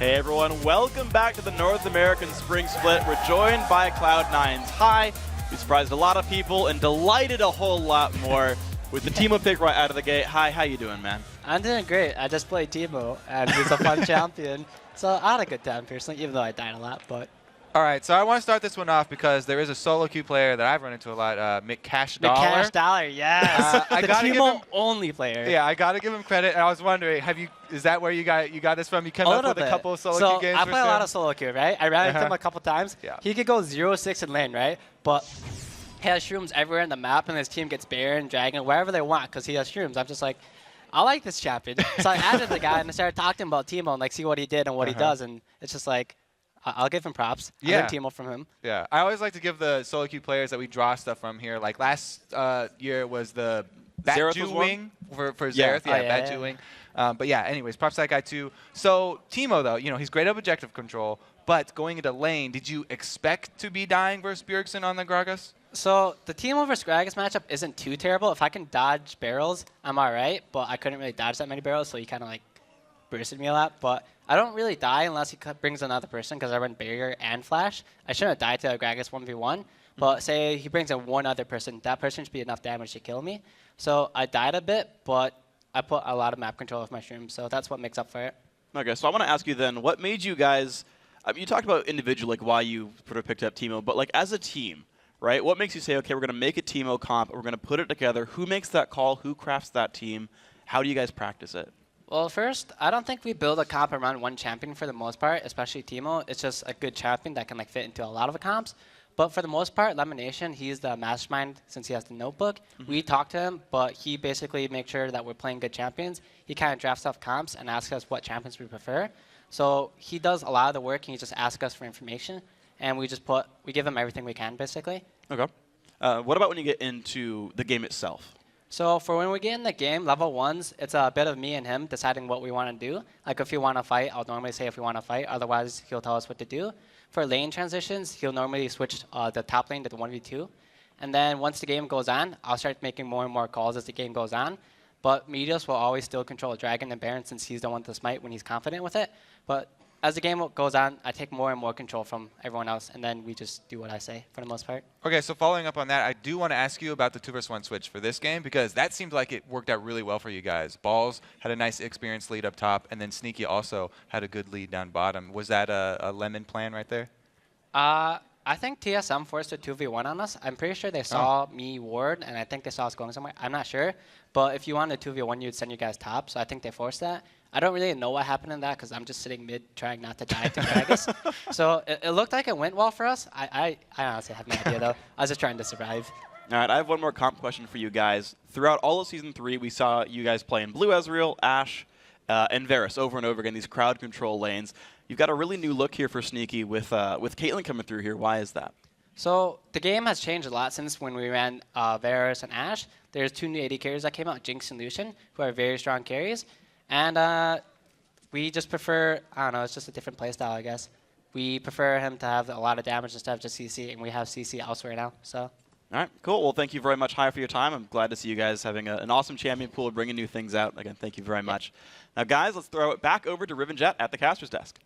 Hey everyone, welcome back to the North American Spring Split. We're joined by Cloud9's High. We surprised a lot of people and delighted a whole lot more with the Teemo pick right out of the gate. Hi, how you doing, man? I'm doing great. I just played Teemo, and he's a fun champion. So I had a good time personally, even though I died a lot. But all right, so I want to start this one off because there is a solo queue player that I've run into a lot, McCash Dollar. McCash Dollar, yes. I the gotta give Teemo him, only player. Yeah, I got to give him credit. And I was wondering, is that where you got this from? You came up with a couple of solo queue games? I play a lot of solo queue, right? I ran into him a couple times. Yeah. He could go 0-6 in lane, right? But he has shrooms everywhere in the map, and his team gets Baron, Dragon, wherever they want, because he has shrooms. I'm just like, I like this champion. So I added the guy and I started talking to him about Teemo and like see what he did and what he does, and it's just like, I'll give him props. Yeah. I learned Teemo from him. Yeah, I always like to give the solo queue players that we draw stuff from here. Like last year was the Bat Wing for Xerath. Yeah, Bat Wing. But yeah, anyways, props to that guy too. So Teemo though, he's great at objective control, but going into lane, did you expect to be dying versus Bjergsen on the Gragas? So the Teemo versus Gragas matchup isn't too terrible. If I can dodge barrels, I'm all right, but I couldn't really dodge that many barrels, so he kind of like bursted me a lot. But I don't really die unless he brings another person because I run barrier and flash. I shouldn't have died to a Gragas 1v1, but say he brings in one other person, that person should be enough damage to kill me. So I died a bit, but I put a lot of map control with my stream, so that's what makes up for it. Okay, so I want to ask you then, what made you guys, you talked about individually, like why you sort of picked up Teemo, but like as a team, right? What makes you say, okay, we're going to make a Teemo comp, we're going to put it together. Who makes that call? Who crafts that team? How do you guys practice it? Well, first, I don't think we build a comp around one champion for the most part, especially Teemo. It's just a good champion that can like fit into a lot of the comps. But for the most part, Lemonation, he's the mastermind since he has the notebook. We talk to him, but he basically makes sure that we're playing good champions. He kind of drafts off comps and asks us what champions we prefer. So he does a lot of the work, and he just asks us for information. And we give him everything we can, basically. Okay. What about when you get into the game itself? So for when we get in the game, level 1s, it's a bit of me and him deciding what we want to do. Like if we want to fight, I'll normally say if we want to fight. Otherwise, he'll tell us what to do. For lane transitions, he'll normally switch the top lane to the 1v2. And then once the game goes on, I'll start making more and more calls as the game goes on. But Meteos will always still control Dragon and Baron since he's the one to smite when he's confident with it. But as the game goes on, I take more and more control from everyone else, and then we just do what I say for the most part. Okay, so following up on that, I do want to ask you about the 2-1 switch for this game because that seemed like it worked out really well for you guys. Balls had a nice experienced lead up top, and then Sneaky also had a good lead down bottom. Was that a lemon plan right there? I think TSM forced a 2v1 on us. I'm pretty sure they saw me ward, and I think they saw us going somewhere. I'm not sure. But if you wanted a 2v1, you'd send you guys top, so I think they forced that. I don't really know what happened in that because I'm just sitting mid trying not to die to Gragas. So it looked like it went well for us. I honestly have no idea, though. I was just trying to survive. All right, I have one more comp question for you guys. Throughout all of Season 3, we saw you guys playing Blue Ezreal, Ashe, and Varus over and over again, these crowd control lanes. You've got a really new look here for Sneaky with Caitlyn coming through here. Why is that? So the game has changed a lot since when we ran Varus and Ashe. There's 2 new AD carries that came out, Jinx and Lucian, who are very strong carries. And we just prefer, I don't know, it's just a different playstyle, I guess. We prefer him to have a lot of damage instead of just CC, and we have CC elsewhere now. So. All right, cool. Well, thank you very much, High, for your time. I'm glad to see you guys having an awesome champion pool, bringing new things out. Again, thank you very much. Now, guys, let's throw it back over to Rivenjet at the caster's desk.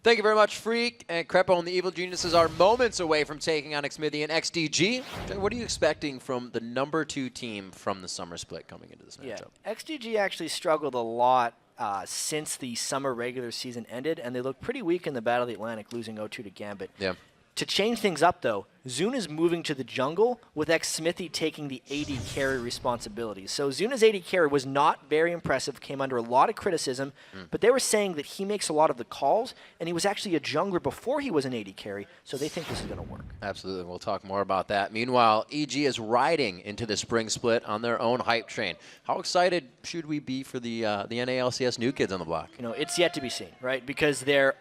Thank you very much, Freak. And Crepo and the Evil Geniuses are moments away from taking on Xmithy and XDG. What are you expecting from the #2 team from the summer split coming into this matchup? XDG actually struggled a lot since the summer regular season ended, and they look pretty weak in the Battle of the Atlantic, losing 0-2 to Gambit. Yeah. To change things up, though, Zune is moving to the jungle with Xmithy taking the AD carry responsibilities. So Zuna's AD carry was not very impressive, came under a lot of criticism, but they were saying that he makes a lot of the calls, and he was actually a jungler before he was an AD carry, so they think this is going to work. Absolutely. We'll talk more about that. Meanwhile, EG is riding into the spring split on their own hype train. How excited should we be for the NALCS new kids on the block? You know, it's yet to be seen, right? Because they're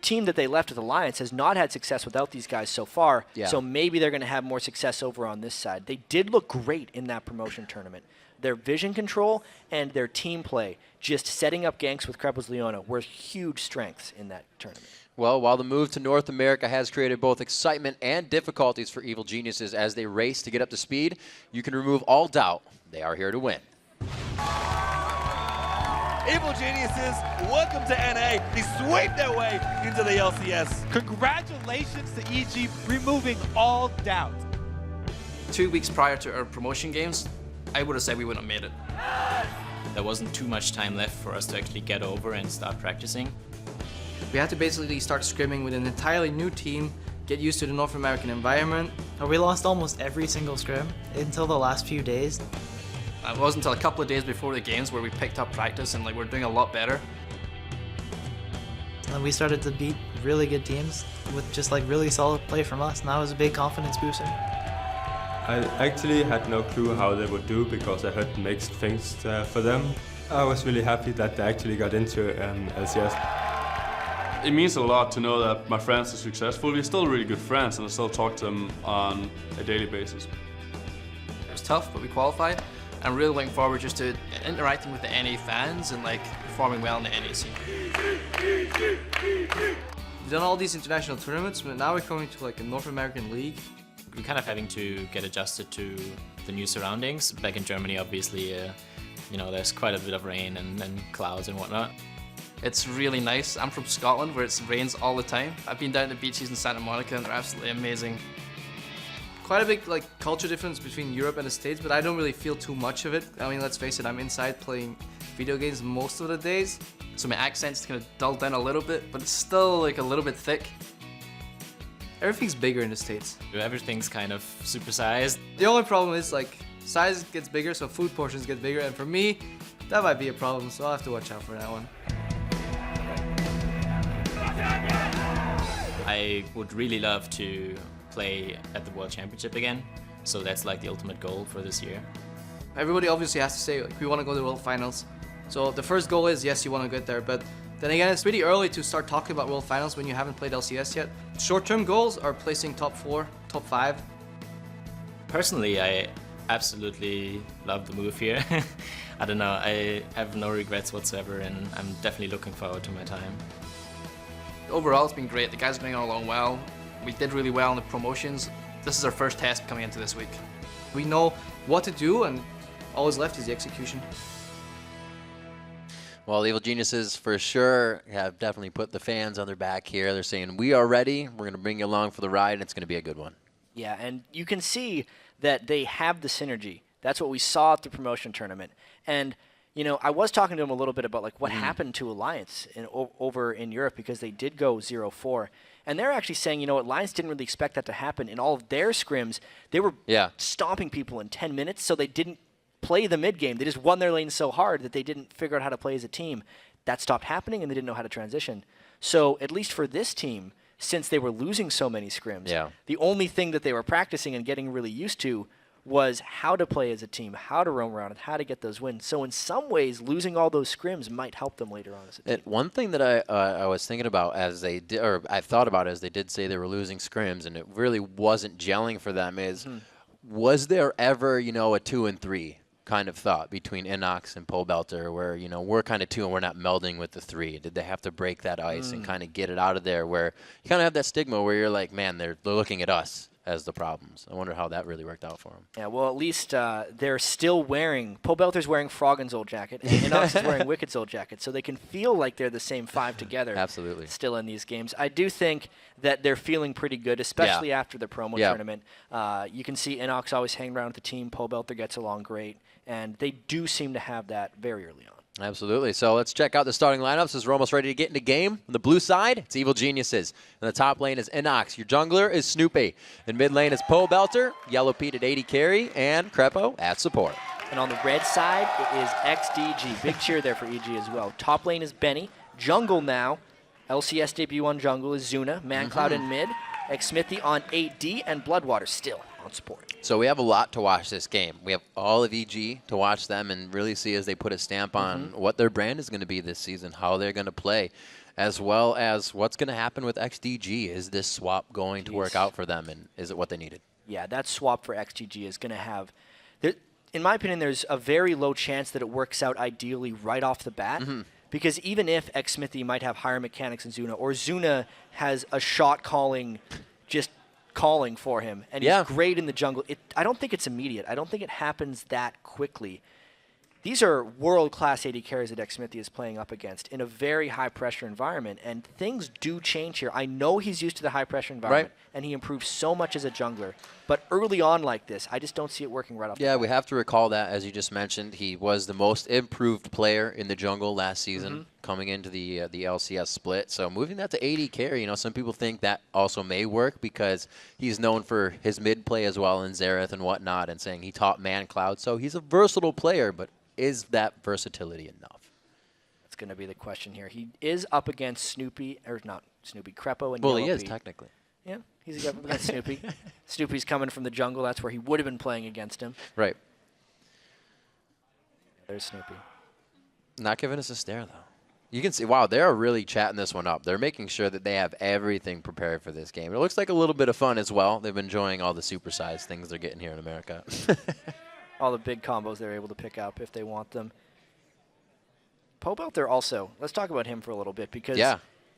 team that they left with Alliance has not had success without these guys so far, so maybe they're going to have more success over on this side. They did look great in that promotion tournament. Their vision control and their team play, just setting up ganks with Krepo's Leona, were huge strengths in that tournament. Well, while the move to North America has created both excitement and difficulties for Evil Geniuses as they race to get up to speed, you can remove all doubt. They are here to win. Evil Geniuses, welcome to NA. They sweep their way into the LCS. Congratulations to EG removing all doubt. 2 weeks prior to our promotion games, I would have said we wouldn't have made it. There wasn't too much time left for us to actually get over and start practicing. We had to basically start scrimming with an entirely new team, get used to the North American environment. We lost almost every single scrim until the last few days. It wasn't until a couple of days before the games where we picked up practice and we're doing a lot better. And we started to beat really good teams with just really solid play from us, and that was a big confidence booster. I actually had no clue how they would do because I heard mixed things for them. I was really happy that they actually got into LCS. It means a lot to know that my friends are successful. We're still really good friends and I still talk to them on a daily basis. It was tough, but we qualified. I'm really looking forward just to interacting with the NA fans and performing well in the NA scene. We've done all these international tournaments, but now we're coming to a North American league. We're kind of having to get adjusted to the new surroundings. Back in Germany, obviously, there's quite a bit of rain and clouds and whatnot. It's really nice. I'm from Scotland, where it rains all the time. I've been down to beaches in Santa Monica, and they're absolutely amazing. Quite a big culture difference between Europe and the States, but I don't really feel too much of it. I mean, let's face it, I'm inside playing video games most of the days. So my accent's kind of dulled down a little bit, but it's still a little bit thick. Everything's bigger in the States. Everything's kind of supersized. The only problem is size gets bigger, so food portions get bigger, and for me, that might be a problem, so I'll have to watch out for that one. I would really love to play at the World Championship again, so that's the ultimate goal for this year. Everybody obviously has to say we want to go to the World Finals. So the first goal is, yes, you want to get there, but then again, it's really early to start talking about World Finals when you haven't played LCS yet. Short-term goals are placing top 4, top 5. Personally, I absolutely love the move here. I don't know, I have no regrets whatsoever, and I'm definitely looking forward to my time. Overall, it's been great. The guys are going along well. We did really well in the promotions. This is our first test coming into this week. We know what to do, and all that's left is the execution. Well, Evil Geniuses for sure have definitely put the fans on their back here. They're saying, we are ready. We're going to bring you along for the ride, and it's going to be a good one. Yeah, and you can see that they have the synergy. That's what we saw at the promotion tournament. And, I was talking to them a little bit about what happened to Alliance over in Europe, because they did go 0-4. And they're actually saying, Alliance didn't really expect that to happen. In all of their scrims, they were stomping people in 10 minutes, so they didn't play the mid game. They just won their lane so hard that they didn't figure out how to play as a team. That stopped happening, and they didn't know how to transition. So at least for this team, since they were losing so many scrims, the only thing that they were practicing and getting really used to was how to play as a team, how to roam around, and how to get those wins. So in some ways, losing all those scrims might help them later on as a team. One thing that I was thinking about as they did, or I thought about as they did say they were losing scrims, and it really wasn't gelling for them, is was there ever, a 2 and 3 kind of thought between Inox and Pobelter where, we're kind of 2 and we're not melding with the 3? Did they have to break that ice and kind of get it out of there, where you kind of have that stigma where you're like, man, they're looking at us as the problems? I wonder how that really worked out for them. Yeah, well, at least they're still wearing, Pobelter's wearing Froggen's old jacket, and Inox is wearing Wicked's old jacket, so they can feel like they're the same 5 together. Absolutely. Still in these games. I do think that they're feeling pretty good, especially after the promo tournament. You can see Inox always hanging around with the team. Pobelter gets along great, and they do seem to have that very early on. Absolutely. So let's check out the starting lineups as we're almost ready to get into game. On the blue side, it's Evil Geniuses. In the top lane is Inox. Your jungler is Snoopy. In mid lane is Pobelter, Yellowpete at 80 carry, and Crepo at support. And on the red side, it is XDG. Big cheer there for EG as well. Top lane is Benny. Jungle now. LCS debut on jungle is Zuna. ManCloud in mid. Xmithy on 8D, and Bloodwater still on support. So we have a lot to watch this game. We have all of EG to watch them and really see as they put a stamp on what their brand is going to be this season, how they're going to play, as well as what's going to happen with XDG. Is this swap going to work out for them, and is it what they needed? Yeah, that swap for XDG is going to have, in my opinion, there's a very low chance that it works out ideally right off the bat. Because even if Xmithy might have higher mechanics than Zuna, or Zuna has a shot calling, just calling for him, and he's great in the jungle, I don't think it's immediate. I don't think it happens that quickly. these are world-class AD carries that xSmithy is playing up against in a very high-pressure environment, and things do change here. I know he's used to the high-pressure environment, and he improves so much as a jungler, but early on like this, I just don't see it working right off the bat. We have to recall that, as you just mentioned, he was the most improved player in the jungle last season, coming into the LCS split. So moving that to AD carry, you know, some people think that also may work because he's known for his mid play as well in Xerath and whatnot, and saying he taught ManCloud. So he's a versatile player, but is that versatility enough? That's going to be the question here. He is up against Snoopy, or not Snoopy, Crepo and Well, Yellowpete. he is technically. Yeah, he's up against Snoopy. Snoopy's coming from the jungle. That's where he would have been playing against him. Right. There's Snoopy. Not giving us a stare, though. You can see, wow, they're really chatting this one up. They're making sure that they have everything prepared for this game. It looks like a little bit of fun as well. They've been enjoying all the supersized things they're getting here in America. All the big combos they're able to pick up if they want them. Pobelter also, let's talk about him for a little bit because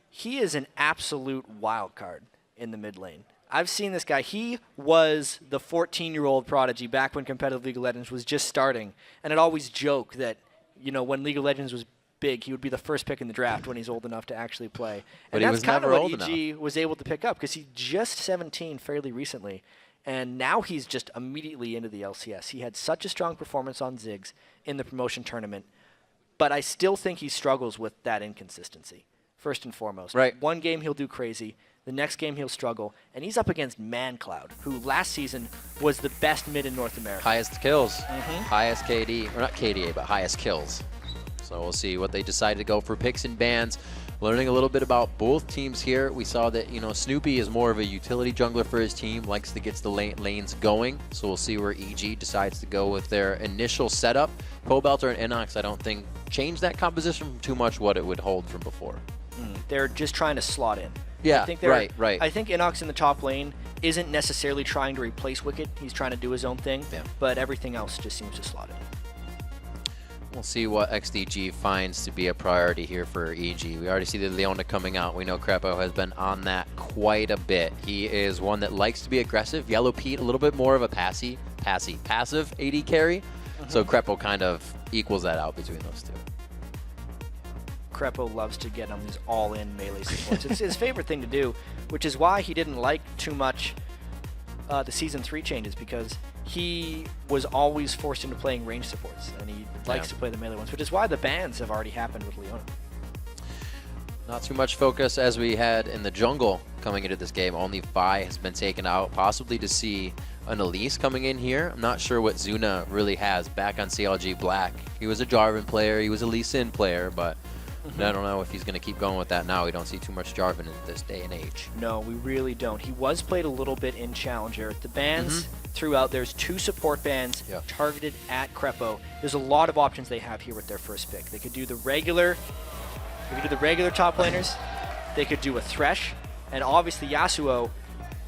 he is an absolute wild card in the mid lane. I've seen this guy. He was the 14-year-old prodigy back when competitive League of Legends was just starting, and I'd always joke that, you know, when League of Legends was big, he would be the first pick in the draft when he's old enough to actually play. But and that's kind of what EG was able to pick up because he's just 17 fairly recently. And now he's just immediately into the LCS. He had such a strong performance on Ziggs in the promotion tournament, but I still think he struggles with that inconsistency, first and foremost. Right. One game he'll do crazy, the next game he'll struggle, and he's up against ManCloud, who last season was the best mid in North America. Highest kills, highest KD, or not KDA, but highest kills. So we'll see what they decide to go for picks and bans. Learning a little bit about both teams here. We saw that, you know, Snoopy is more of a utility jungler for his team, likes to get the lanes going. So we'll see where EG decides to go with their initial setup. Pobelter and Inox, I don't think, change that composition from too much what it would hold from before. They're just trying to slot in. Yeah, I think right. I think Inox in the top lane isn't necessarily trying to replace Wickd. He's trying to do his own thing, but everything else just seems to slot in. We'll see what XDG finds to be a priority here for EG. We already see the Leona coming out. We know Crepo has been on that quite a bit. He is one that likes to be aggressive. Yellowpete, a little bit more of a passive AD carry. So Crepo kind of equals that out between those two. Crepo loves to get on these all-in melee supports. It's his favorite thing to do, which is why he didn't like too much the Season 3 changes, because he was always forced into playing range supports, and he likes to play the melee ones, which is why the bans have already happened with Leona. Not too much focus as we had in the jungle coming into this game. Only Vi has been taken out, possibly to see an Elise coming in here. I'm not sure what Zuna really has back on CLG Black. He was a Jarvan player, he was a Lee Sin player, but I don't know if he's going to keep going with that now. We don't see too much Jarvan in this day and age. No, we really don't. He was played a little bit in Challenger. The bans throughout, there's 2 support bans targeted at Crepo. There's a lot of options they have here with their first pick. They could do the regular top laners. They could do a Thresh, and obviously Yasuo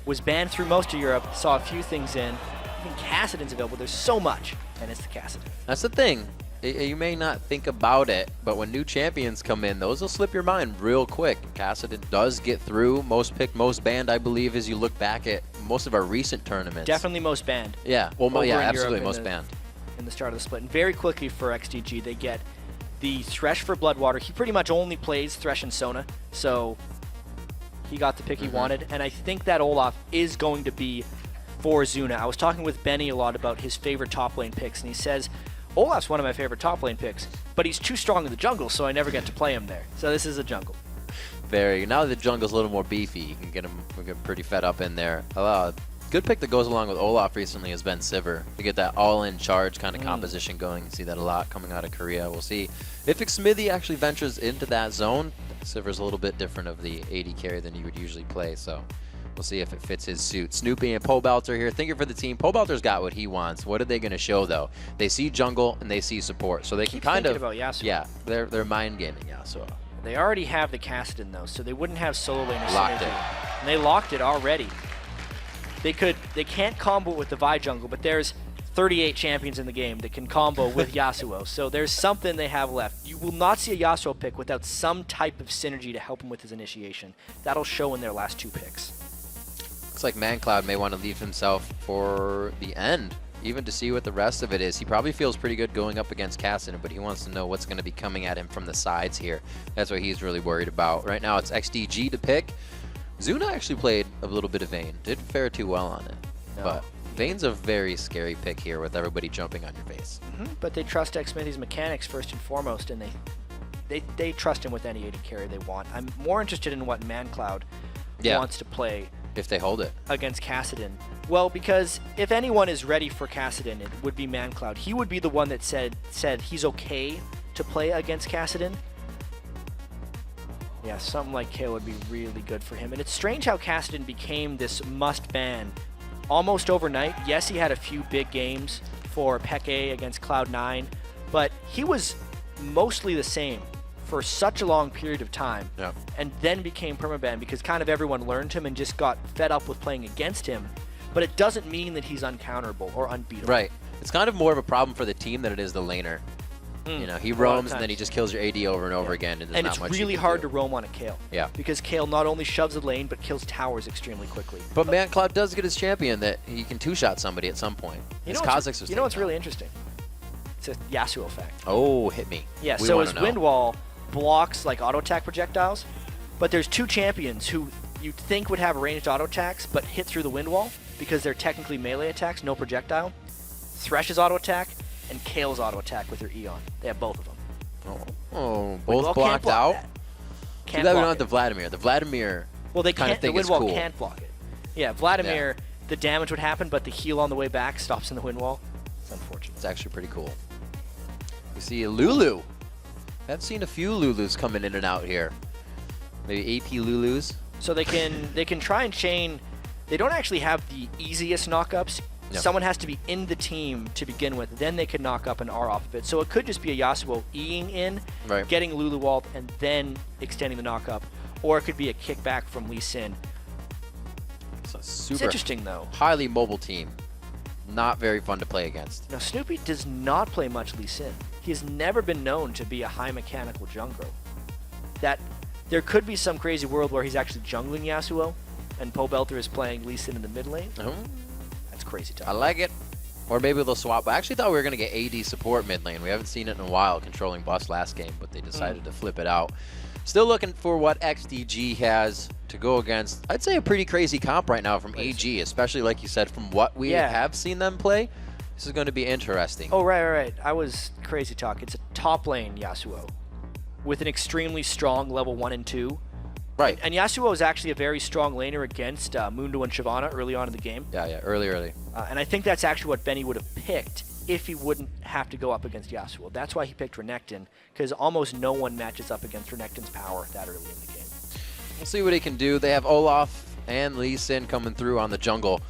was banned through most of Europe, saw a few things in. Even Kassadin's available. There's so much, and it's the Kassadin. That's the thing. You may not think about it, but when new champions come in, those will slip your mind real quick. Kassadin does get through. Most picked, most banned, I believe, as you look back at most of our recent tournaments. Definitely most banned. Yeah, well, yeah, absolutely most banned. In the start of the split. And very quickly for XDG, they get the Thresh for Bloodwater. He pretty much only plays Thresh and Sona, so he got the pick he wanted. And I think that Olaf is going to be for Zuna. I was talking with Benny a lot about his favorite top lane picks, and he says, Olaf's one of my favorite top lane picks, but he's too strong in the jungle, so I never get to play him there. So this is a jungle. Now the jungle's a little more beefy, you can get him pretty fed up in there. Good pick that goes along with Olaf recently has been Sivir. To get that all-in charge kind of composition going. You see that a lot coming out of Korea. We'll see if xSmithy actually ventures into that zone. Sivir's a little bit different of the AD carry than you would usually play, so we'll see if it fits his suit. Snoopy and Pobelter here. Thinking for the team. Pobelter's got what he wants. What are they going to show, though? They see jungle and they see support, so they can kind of about Yasuo. Yeah, they're mind gaming Yasuo. They already have the Kassadin though, so they wouldn't have solo lane or Locked synergy. it. And they locked it already. They can't combo with the Vi jungle, but there's 38 champions in the game that can combo with Yasuo, so there's something they have left. You will not see a Yasuo pick without some type of synergy to help him with his initiation. That'll show in their last 2 picks. Looks like ManCloud may want to leave himself for the end even to see what the rest of it is. He probably feels pretty good going up against Cassidy, but he wants to know what's going to be coming at him from the sides here. That's what he's really worried about. Right now it's XDG to pick. Zuna actually played a little bit of Vayne. Didn't fare too well on it. No. But Vayne's a very scary pick here with everybody jumping on your face. But they trust Xmithy's mechanics first and foremost, and they trust him with any AD carry they want. I'm more interested in what ManCloud wants to play. If they hold it. Against Cassidy. Well, because if anyone is ready for Cassidy, it would be ManCloud. He would be the one that said he's okay to play against Cassidy. Yeah, something like KO would be really good for him. And it's strange how Cassidy became this must-ban almost overnight. Yes, he had a few big games for Peke against Cloud9, but he was mostly the same for such a long period of time, and then became permaban because kind of everyone learned him and just got fed up with playing against him. But it doesn't mean that he's uncounterable or unbeatable. Right. It's kind of more of a problem for the team than it is the laner. You know, he roams and then he just kills your AD over and over again. And it's really hard to roam on a Kayle. Yeah. Because Kayle not only shoves a lane, but kills towers extremely quickly. But ManCloud does get his champion that he can two-shot somebody at some point. You know what's really interesting? It's a Yasuo effect. Oh, hit me. Yeah, so his wind wall blocks like auto attack projectiles, but there's two champions who you'd think would have ranged auto attacks but hit through the wind wall because they're technically melee attacks, no projectile. Thresh's auto attack and Kale's auto attack with her Eon. They have both of them. Both blocked out? Too bad we don't have the Vladimir. The Vladimir kind of thing is cool. The wind wall can't block it. Yeah, Vladimir, the damage would happen, but the heal on the way back stops in the wind wall. It's unfortunate. It's actually pretty cool. We see Lulu. I've seen a few Lulus coming in and out here. Maybe AP Lulus. So they can try and chain. They don't actually have the easiest knockups. No. Someone has to be in the team to begin with. Then they can knock up an R off of it. So it could just be a Yasuo Eing in, getting Lulu walled, and then extending the knockup. Or it could be a kickback from Lee Sin. It's interesting, though. Highly mobile team. Not very fun to play against. Now, Snoopy does not play much Lee Sin. He has never been known to be a high mechanical jungler. That there could be some crazy world where he's actually jungling Yasuo, and Pobelter is playing Lee Sin in the mid lane. That's crazy talk. I like it. Or maybe they'll swap. I actually thought we were going to get AD support mid lane. We haven't seen it in a while, controlling Bust last game, but they decided to flip it out. Still looking for what XDG has to go against. I'd say a pretty crazy comp right now from AG, especially like you said, from what we have seen them play. This is going to be interesting. Oh, right. I was crazy talk. It's a top lane Yasuo with an extremely strong level 1 and 2. Right. And Yasuo is actually a very strong laner against Mundo and Shyvana early on in the game. Yeah, early. And I think that's actually what Benny would have picked if he wouldn't have to go up against Yasuo. That's why he picked Renekton, because almost no one matches up against Renekton's power that early in the game. We'll see what he can do. They have Olaf and Lee Sin coming through on the jungle.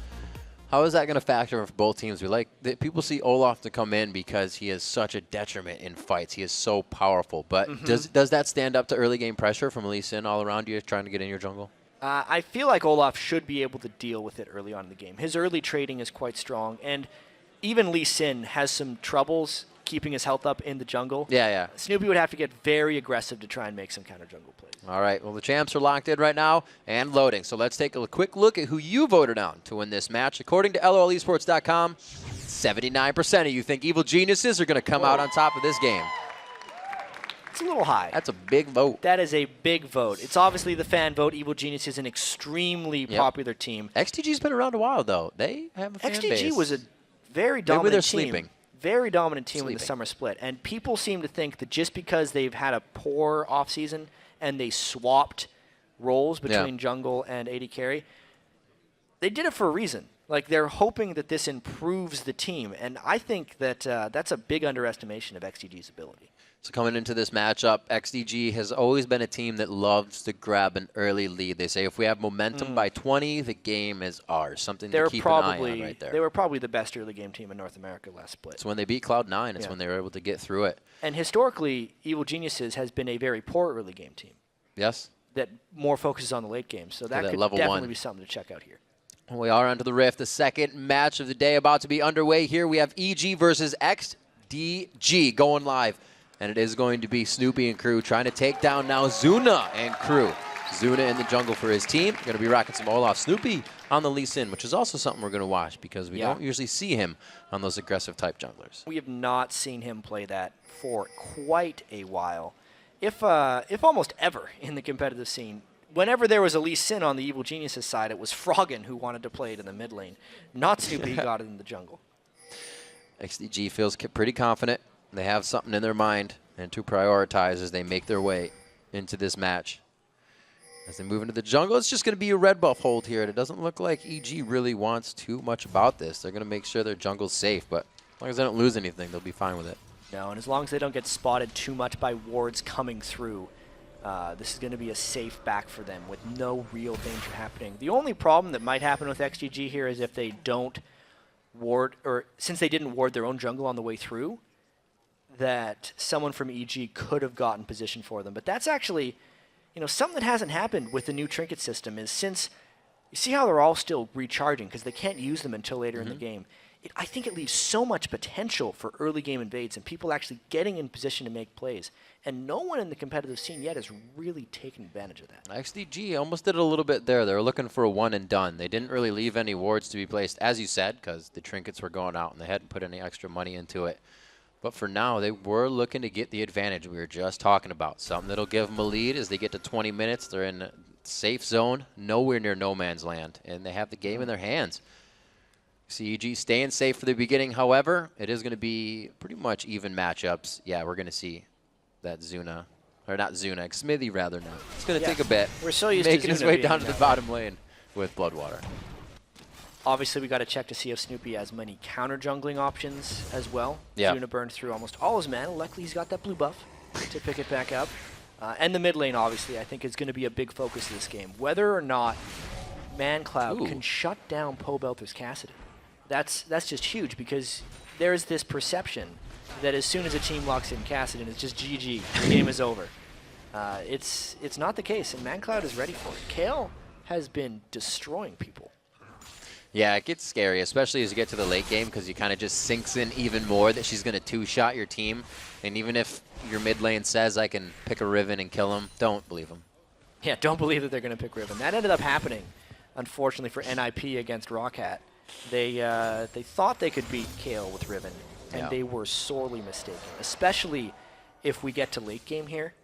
How is that going to factor for both teams? People see Olaf to come in because he is such a detriment in fights. He is so powerful. But does that stand up to early game pressure from Lee Sin all around you trying to get in your jungle? I feel like Olaf should be able to deal with it early on in the game. His early trading is quite strong, and even Lee Sin has some troubles keeping his health up in the jungle. Yeah. Snoopy would have to get very aggressive to try and make some counter jungle plays. All right, well, the champs are locked in right now and loading. So let's take a quick look at who you voted on to win this match. According to LOLesports.com, 79% of you think Evil Geniuses are going to come out on top of this game. It's a little high. That's a big vote. That is a big vote. It's obviously the fan vote. Evil Genius is an extremely popular team. XDG's been around a while, though. They have a fan base. XDG was a very dominant team. Sleeping. Very dominant team in the summer split. And people seem to think that just because they've had a poor offseason and they swapped roles between jungle and AD carry, they did it for a reason. Like, they're hoping that this improves the team. And I think that that's a big underestimation of XDG's ability. So coming into this matchup, XDG has always been a team that loves to grab an early lead. They say if we have momentum by 20, the game is ours. Something to keep an eye on right there. They were probably the best early game team in North America last split. It's when they beat Cloud9. It's when they were able to get through it. And historically, Evil Geniuses has been a very poor early game team. Yes. That more focuses on the late game. So that could definitely be something to check out here. We are onto the Rift. The second match of the day about to be underway here. We have EG versus XDG going live. And it is going to be Snoopy and crew trying to take down now Zuna and crew. Zuna in the jungle for his team. Going to be rocking some Olaf. Snoopy on the Lee Sin, which is also something we're going to watch because we don't usually see him on those aggressive type junglers. We have not seen him play that for quite a while, if almost ever in the competitive scene. Whenever there was a Lee Sin on the Evil Geniuses side, it was Froggen who wanted to play it in the mid lane. Not Snoopy, he got it in the jungle. XDG feels pretty confident. They have something in their mind and to prioritize as they make their way into this match. As they move into the jungle, it's just going to be a red buff hold here. And it doesn't look like EG really wants too much about this. They're going to make sure their jungle's safe, but as long as they don't lose anything, they'll be fine with it. No, and as long as they don't get spotted too much by wards coming through, this is going to be a safe back for them with no real danger happening. The only problem that might happen with XDG here is if they don't ward, or since they didn't ward their own jungle on the way through, that someone from EG could have gotten position for them. But that's actually, you know, something that hasn't happened with the new trinket system is since, you see how they're all still recharging because they can't use them until later in the game. I think it leaves so much potential for early game invades and people actually getting in position to make plays. And no one in the competitive scene yet has really taken advantage of that. XDG almost did it a little bit there. They were looking for a one and done. They didn't really leave any wards to be placed, as you said, because the trinkets were going out and they hadn't put any extra money into it. But for now, they were looking to get the advantage we were just talking about. Something that'll give them a lead as they get to 20 minutes. They're in a safe zone, nowhere near no man's land, and they have the game in their hands. CEG staying safe for the beginning. However, it is going to be pretty much even matchups. Yeah, we're going to see that Zuna, or not Zuna, Smithy rather now. It's going to take a bit. We're so used making to his way down to the bottom lane with Bloodwater. Obviously, we got to check to see if Snoopy has many counter jungling options as well. Yeah. Zuna burned through almost all his mana. Luckily, he's got that blue buff to pick it back up. And the mid lane, obviously, I think is going to be a big focus of this game. Whether or not ManCloud can shut down Pobelter's Cassidy. That's just huge because there's this perception that as soon as a team locks in Cassidy, it's just GG, the game is over. It's not the case, and ManCloud is ready for it. Kayle has been destroying people. Yeah, it gets scary, especially as you get to the late game because you kind of just sinks in even more that she's going to two-shot your team. And even if your mid lane says, I can pick a Riven and kill him, don't believe him. Yeah, don't believe that they're going to pick Riven. That ended up happening, unfortunately, for NIP against Rockhat. They thought they could beat Kayle with Riven, and they were sorely mistaken, especially if we get to late game here.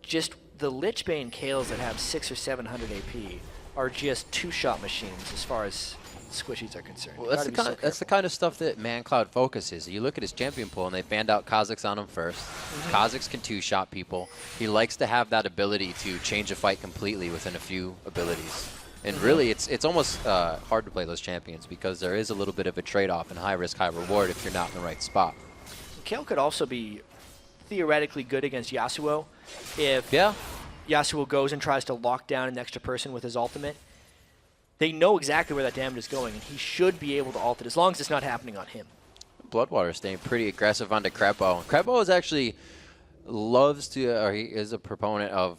Just the Lich Bane Kayles that have 600 or 700 AP are just two-shot machines as far as squishies are concerned. Well, that's the kind of stuff that ManCloud focuses. You look at his champion pool, and they fanned out Kha'Zix on him first. Kha'Zix can two-shot people. He likes to have that ability to change a fight completely within a few abilities. And really, it's almost hard to play those champions because there is a little bit of a trade-off in high risk, high reward if you're not in the right spot. Kayle could also be theoretically good against Yasuo if Yasuo goes and tries to lock down an extra person with his ultimate. They know exactly where that damage is going, and he should be able to ult it as long as it's not happening on him. Bloodwater staying pretty aggressive onto Krepo. Krepo is actually loves to, or he is a proponent of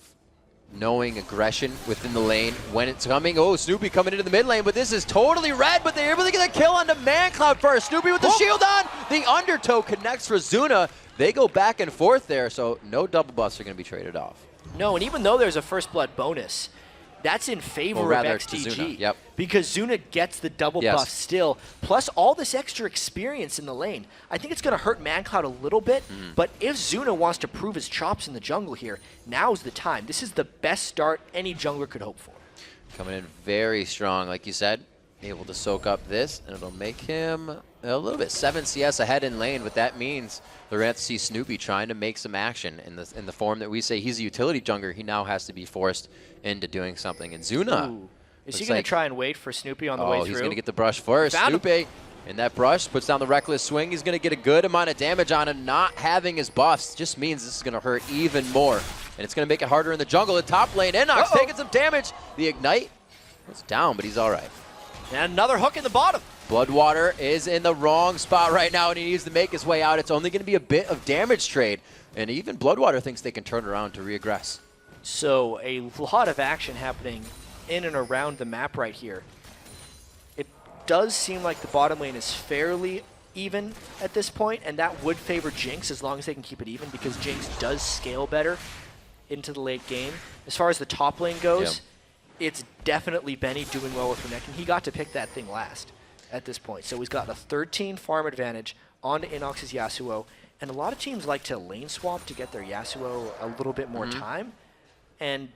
knowing aggression within the lane when it's coming. Oh, Snoopy coming into the mid lane, but this is totally red, but they're able to get a kill onto ManCloud first. Snoopy with the shield on. The undertow connects for Zuna. They go back and forth there, so no double buffs are going to be traded off. No, and even though there's a first blood bonus, that's in favor of XDG. Zuna, because Zuna gets the double buff still, plus all this extra experience in the lane. I think it's going to hurt ManCloud a little bit, but if Zuna wants to prove his chops in the jungle here, now's the time. This is the best start any jungler could hope for. Coming in very strong, like you said, able to soak up this, and it'll make him a little bit 7 CS ahead in lane, but that means they're going to have to see Snoopy trying to make some action in the form that we say he's a utility jungler. He now has to be forced into doing something. And Zuna, is he going to try and wait for Snoopy on the way through? Oh, he's going to get the brush first. Snoopy, and that brush puts down the reckless swing. He's going to get a good amount of damage on him. Not having his buffs just means this is going to hurt even more. And it's going to make it harder in the jungle. The top lane, Inox taking some damage. The Ignite was down, but he's all right. And another hook in the bottom. Bloodwater is in the wrong spot right now, and he needs to make his way out. It's only going to be a bit of damage trade. And even Bloodwater thinks they can turn around to reaggress. So a lot of action happening in and around the map right here. It does seem like the bottom lane is fairly even at this point, and that would favor Jinx as long as they can keep it even, because Jinx does scale better into the late game. As far as the top lane goes, it's definitely Benny doing well with Renekton. He got to pick that thing last at this point. So he's got a 13 farm advantage on Inox's Yasuo. And a lot of teams like to lane swap to get their Yasuo a little bit more time. And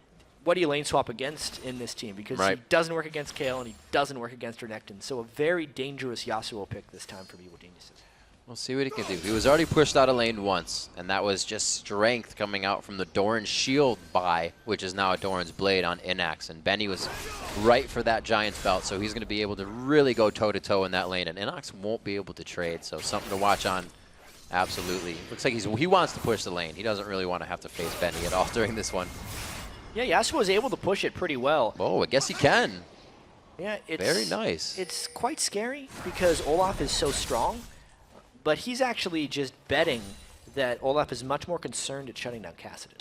what do you lane swap against in this team? Because he doesn't work against Kayle and he doesn't work against Renekton. So a very dangerous Yasuo pick this time for Wickd Alliance. We'll see what he can do. He was already pushed out of lane once, and that was just strength coming out from the Doran's shield buy, which is now a Doran's blade on Inox. And Benny was right for that Giant's belt, so he's going to be able to really go toe-to-toe in that lane. And Inox won't be able to trade, so something to watch on. Absolutely. Looks like he wants to push the lane. He doesn't really want to have to face Benny at all during this one. Yeah, Yasuo was able to push it pretty well. Oh, I guess he can. Yeah, it's very nice. It's quite scary because Olaf is so strong, but he's actually just betting that Olaf is much more concerned at shutting down Kassadin.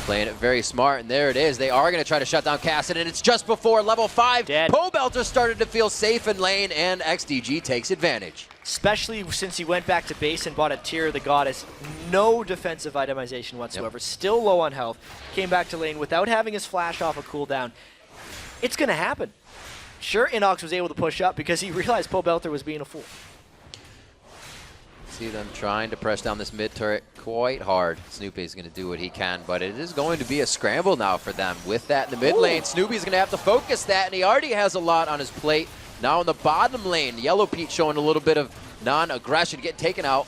Playing it very smart, and there it is. They are going to try to shut down Kassadin, and it's just before level 5. Pobelter started to feel safe in lane, and XDG takes advantage. Especially since he went back to base and bought a Tear of the Goddess. No defensive itemization whatsoever. Still low on health. Came back to lane without having his flash off a cooldown. It's going to happen. Sure, Inox was able to push up because he realized Pobelter was being a fool. See them trying to press down this mid turret quite hard. Snoopy's going to do what he can, but it is going to be a scramble now for them. With that in the mid lane, Snoopy's going to have to focus that, and he already has a lot on his plate. Now in the bottom lane, Yellowpete showing a little bit of non-aggression, getting taken out.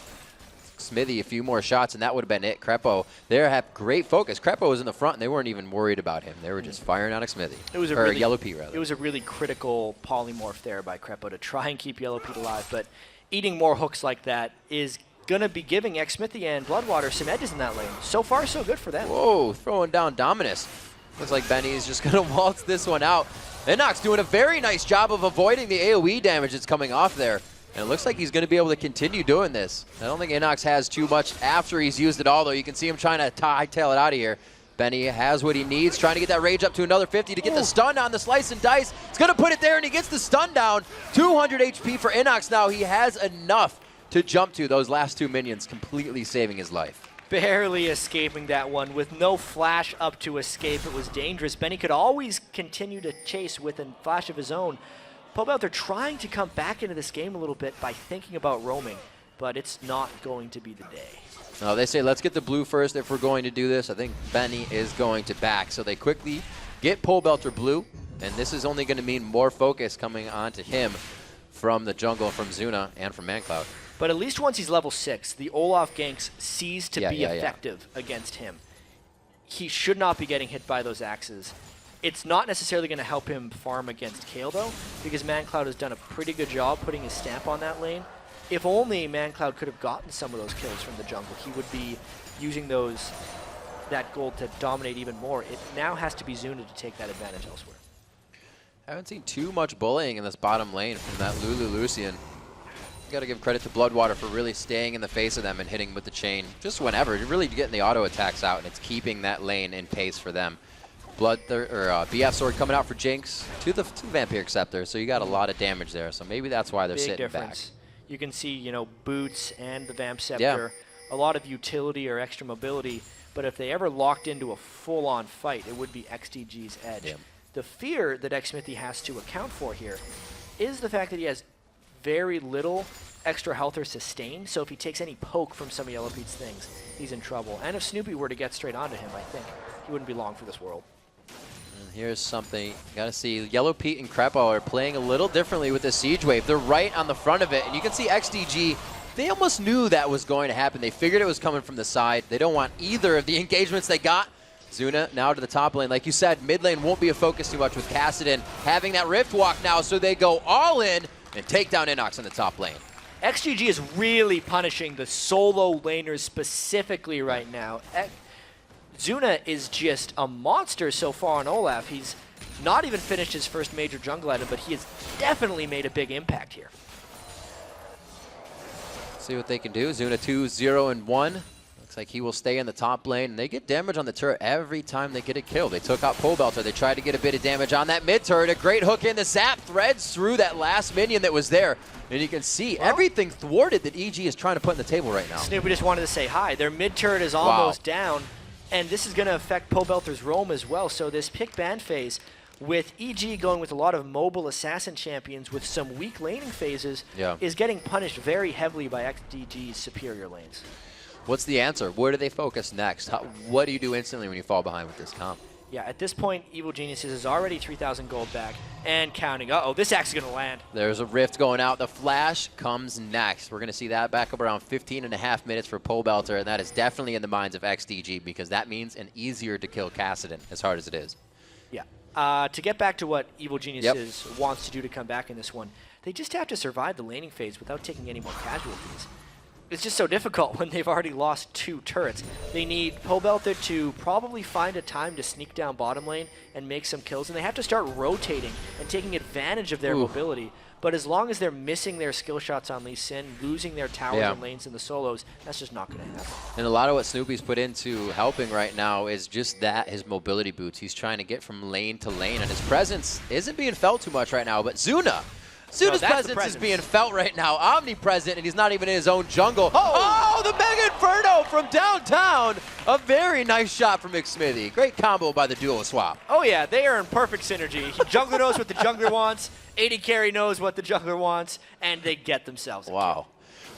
Smithy a few more shots, and that would have been it. Krepo, they have great focus. Krepo was in the front, and they weren't even worried about him. They were just firing on Smithy. It was Yellowpete, rather. It was a really critical polymorph there by Krepo to try and keep Yellowpete alive, but eating more hooks like that is going to be giving Smithy and Bloodwater some edges in that lane. So far, so good for them. Whoa, throwing down Dominus. Looks like Benny is just going to waltz this one out. Inox doing a very nice job of avoiding the AoE damage that's coming off there. And it looks like he's going to be able to continue doing this. I don't think Inox has too much after he's used it all, though. You can see him trying to hightail it out of here. Benny has what he needs, trying to get that rage up to another 50 to get the stun on the slice and dice. It's going to put it there, and he gets the stun down. 200 HP for Inox now. He has enough to jump to those last two minions, completely saving his life. Barely escaping that one with no flash up to escape. It was dangerous. Benny could always continue to chase with a flash of his own. Pobelter trying to come back into this game a little bit by thinking about roaming, but it's not going to be the day. No, they say let's get the blue first if we're going to do this. I think Benny is going to back, so they quickly get Pobelter blue, and this is only going to mean more focus coming onto him from the jungle, from Zuna, and from ManCloud. But at least once he's level 6, the Olaf ganks cease to be effective against him. He should not be getting hit by those axes. It's not necessarily going to help him farm against Kayle, though, because ManCloud has done a pretty good job putting his stamp on that lane. If only ManCloud could have gotten some of those kills from the jungle, he would be using that gold to dominate even more. It now has to be Zuna to take that advantage elsewhere. I haven't seen too much bullying in this bottom lane from that Lulu Lucian. Got to give credit to Bloodwater for really staying in the face of them and hitting with the chain just whenever. You're really getting the auto attacks out, and it's keeping that lane in pace for them. BF Sword coming out for Jinx to the Vampiric Scepter, so you got a lot of damage there. So maybe that's why they're sitting back. You can see, you know, Boots and the Vamp Scepter, a lot of utility or extra mobility, but if they ever locked into a full-on fight, it would be XDG's edge. Yeah. The fear that Xmithy has to account for here is the fact that he has very little extra health or sustain, so if he takes any poke from some of Yellowpete's things, he's in trouble. And if Snoopy were to get straight onto him, I think he wouldn't be long for this world. And here's something you got to see. Yellowpete and Krepo are playing a little differently with this Siege Wave. They're right on the front of it, and you can see XDG, they almost knew that was going to happen. They figured it was coming from the side. They don't want either of the engagements they got. Zuna now to the top lane. Like you said, mid lane won't be a focus too much with Kassadin having that Rift Walk now, so they go all in and take down Inox in the top lane. XGG is really punishing the solo laners specifically right now. Zuna is just a monster so far on Olaf. He's not even finished his first major jungle item, but he has definitely made a big impact here. See what they can do. Zuna 2-0-1. Looks like he will stay in the top lane, and they get damage on the turret every time they get a kill. They took out Pobelter. They tried to get a bit of damage on that mid turret. A great hook in. The zap threads through that last minion that was there. And you can see everything thwarted that EG is trying to put on the table right now. Snoopy just wanted to say hi. Their mid turret is almost down. and this is going to affect Pobelter's roam as well. So this pick ban phase, with EG going with a lot of mobile assassin champions with some weak laning phases, is getting punished very heavily by XDG's superior lanes. What's the answer? Where do they focus next? What do you do instantly when you fall behind with this comp? Yeah, at this point, Evil Geniuses is already 3,000 gold back and counting. Uh-oh, this axe is going to land. There's a rift going out. The flash comes next. We're going to see that back up around 15.5 minutes for Pobelter, and that is definitely in the minds of XDG because that means an easier to kill Kassadin, as hard as it is. Yeah. To get back to what Evil Geniuses wants to do to come back in this one, they just have to survive the laning phase without taking any more casualties. It's just so difficult when they've already lost 2 turrets. They need Pobelter to probably find a time to sneak down bottom lane and make some kills, and they have to start rotating and taking advantage of their mobility. But as long as they're missing their skill shots on Lee Sin, losing their towers and lanes in the solos, that's just not going to happen. And a lot of what Snoopy's put into helping right now is just that, his mobility boots. He's trying to get from lane to lane, and his presence isn't being felt too much right now, but Zuna's presence is being felt right now, omnipresent, and he's not even in his own jungle. Oh, the Mega Inferno from downtown. A very nice shot from McSmithy. Great combo by the duo swap. Oh yeah, they are in perfect synergy. Jungler knows what the jungler wants, AD carry knows what the jungler wants, and they get themselves a kill.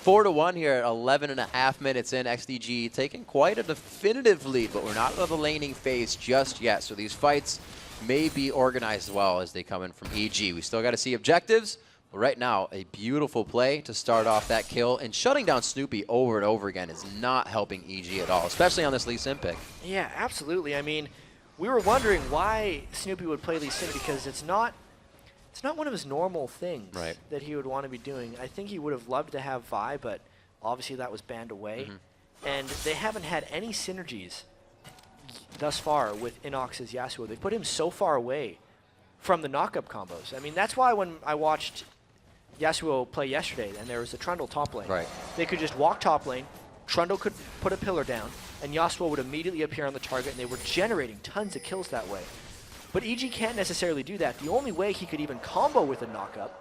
4-1 here at 11.5 minutes in. XDG taking quite a definitive lead, but we're not in the laning phase just yet, so these fights may be organized well as they come in from EG. We still got to see objectives, but right now, a beautiful play to start off that kill, and shutting down Snoopy over and over again is not helping EG at all, especially on this Lee Sin pick. Yeah, absolutely. I mean, we were wondering why Snoopy would play Lee Sin because it's not one of his normal things that he would want to be doing. I think he would have loved to have Vi, but obviously that was banned away. And they haven't had any synergies thus far with Inox's Yasuo. They put him so far away from the knock-up combos. I mean, that's why when I watched Yasuo play yesterday and there was a Trundle top lane, they could just walk top lane, Trundle could put a pillar down, and Yasuo would immediately appear on the target, and they were generating tons of kills that way. But EG can't necessarily do that. The only way he could even combo with a knock-up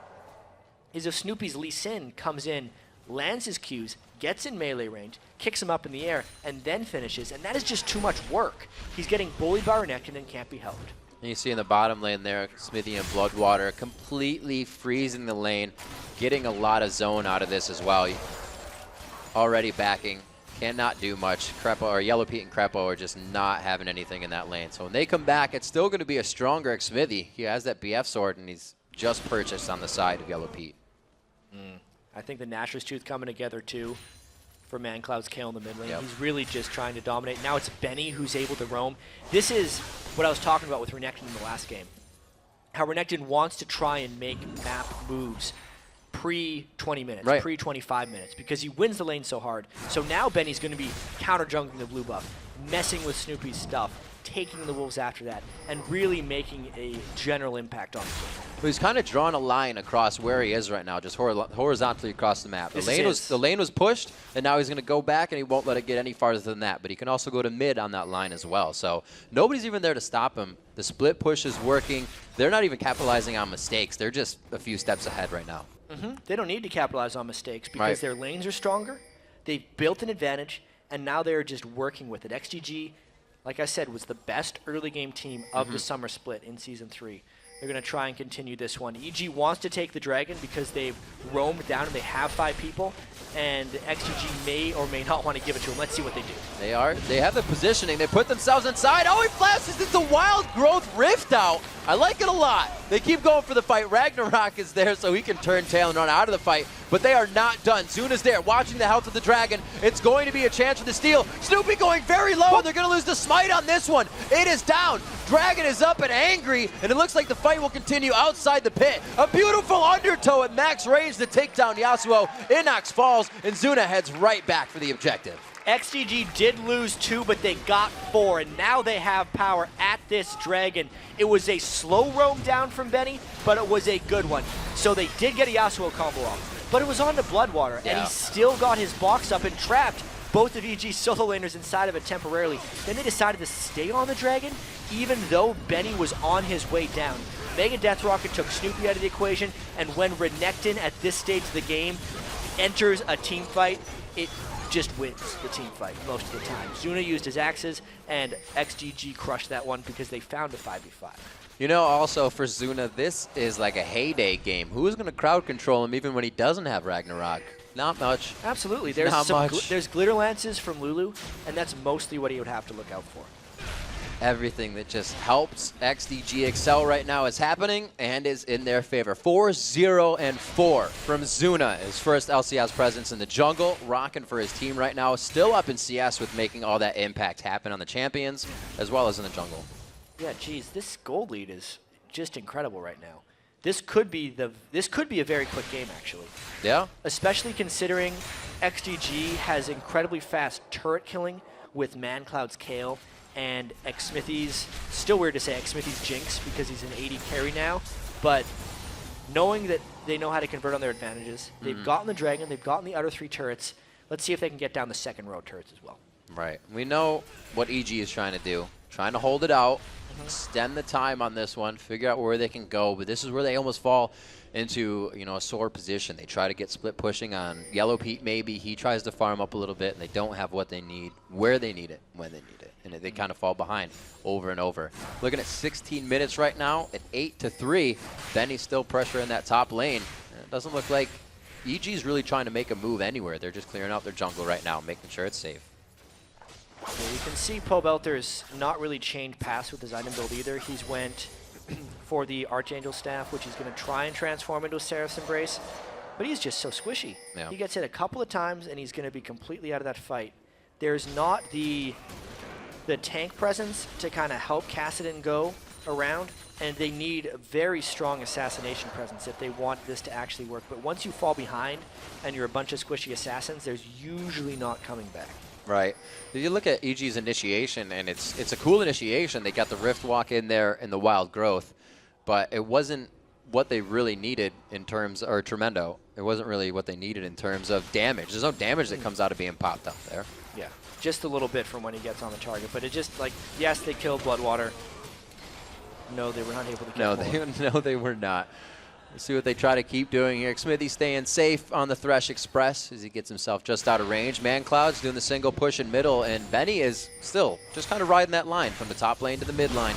is if Snoopy's Lee Sin comes in, lands his Qs, gets in melee range, kicks him up in the air, and then finishes. And that is just too much work. He's getting bullied by Renekton and can't be helped. And you see in the bottom lane there, Smithy and Bloodwater completely freezing the lane, getting a lot of zone out of this as well. Already backing, cannot do much. Crepo, or Yellowpete and Crepo are just not having anything in that lane. So when they come back, it's still going to be a stronger Smithy. He has that BF sword, and he's just purchased on the side of Yellowpete. I think the Nashor's Tooth coming together too for ManCloud's kill in the mid lane. He's really just trying to dominate. Now it's Benny who's able to roam. This is what I was talking about with Renekton in the last game. How Renekton wants to try and make map moves pre-20 minutes, pre-25 minutes, because he wins the lane so hard. So now Benny's going to be counter-jungling the blue buff, messing with Snoopy's stuff, taking the wolves after that, and really making a general impact on the game. Well, he's kind of drawn a line across where he is right now, just horizontally across the map. The lane was pushed, and now he's going to go back, and he won't let it get any farther than that. But he can also go to mid on that line as well. So nobody's even there to stop him. The split push is working. They're not even capitalizing on mistakes. They're just a few steps ahead right now. They don't need to capitalize on mistakes because their lanes are stronger. They've built an advantage, and now they're just working with it. XDG, like I said, was the best early game team of the summer split in Season 3. They're going to try and continue this one. EG wants to take the Dragon because they've roamed down and they have 5 people, and XDG may or may not want to give it to them. Let's see what they do. They have the positioning. They put themselves inside. Oh, he flashes. It's a wild growth rift out. I like it a lot. They keep going for the fight. Ragnarok is there so he can turn tail and run out of the fight, but they are not done. Zuna's there watching the health of the Dragon. It's going to be a chance for the steal. Snoopy going very low. They're going to lose the smite on this one. It is down. Dragon is up and angry, and it looks like the fight will continue outside the pit. A beautiful undertow at max range to take down Yasuo. Inox falls, and Zuna heads right back for the objective. XDG did lose 2, but they got 4, and now they have power at this Dragon. It was a slow roam down from Benny, but it was a good one. So they did get a Yasuo combo off, but it was on to Bloodwater, and he still got his box up and trapped both of EG's solo laners inside of it temporarily. Then they decided to stay on the Dragon, even though Benny was on his way down. Mega Death Rocket took Snoopy out of the equation, and when Renekton at this stage of the game enters a team fight, it just wins the team fight most of the time. Zuna used his axes, and XDG crushed that one because they found a 5v5. You know, also for Zuna, this is like a heyday game. Who's going to crowd control him even when he doesn't have Ragnarok? Not much. Absolutely. There's Not much. There's glitter lances from Lulu, and that's mostly what he would have to look out for. Everything that just helps XDG excel right now is happening and is in their favor. 4-0-4 from Zuna, his first LCS presence in the jungle, rocking for his team right now. Still up in CS with making all that impact happen on the champions as well as in the jungle. Yeah, geez, this gold lead is just incredible right now. This could be a very quick game, actually. Yeah. Especially considering XDG has incredibly fast turret killing with ManCloud's Kale and Xsmithy's, still weird to say Xsmithy's Jinx because he's an 80 carry now, but knowing that they know how to convert on their advantages, they've gotten the Dragon, they've gotten the other 3 turrets. Let's see if they can get down the second row turrets as well. Right. We know what EG is trying to do. Trying to hold it out, extend the time on this one, figure out where they can go, but this is where they almost fall into, you know, a sore position. They try to get split pushing on Yellowpete maybe. He tries to farm up a little bit, and they don't have what they need, where they need it, when they need it. And they kind of fall behind over and over. Looking at 16 minutes right now at 8-3. Benny's still pressuring that top lane. And it doesn't look like EG's really trying to make a move anywhere. They're just clearing out their jungle right now, making sure it's safe. Yeah, you can see Pobelter's not really changed paths with his item build either. He's went for the Archangel Staff, which he's going to try and transform into a Seraph's Embrace, but he's just so squishy. Yeah. He gets hit a couple of times, and he's going to be completely out of that fight. There's not the tank presence to kind of help Kassadin go around, and they need a very strong assassination presence if they want this to actually work. But once you fall behind and you're a bunch of squishy assassins, there's usually not coming back. Right. If you look at EG's initiation, and it's a cool initiation. They got the Rift Walk in there and the Wild Growth, but it wasn't what they really needed in terms, or Tremendo. It wasn't really what they needed in terms of damage. There's no damage that comes out of being popped up there. Yeah, just a little bit from when he gets on the target, but it just, like, yes, they killed Bloodwater. No, they were not able to kill No, they were not. Let's see what they try to keep doing here. Smithy staying safe on the Thresh Express as he gets himself just out of range. ManCloud's doing the single push in middle, and Benny is still just kind of riding that line from the top lane to the mid line.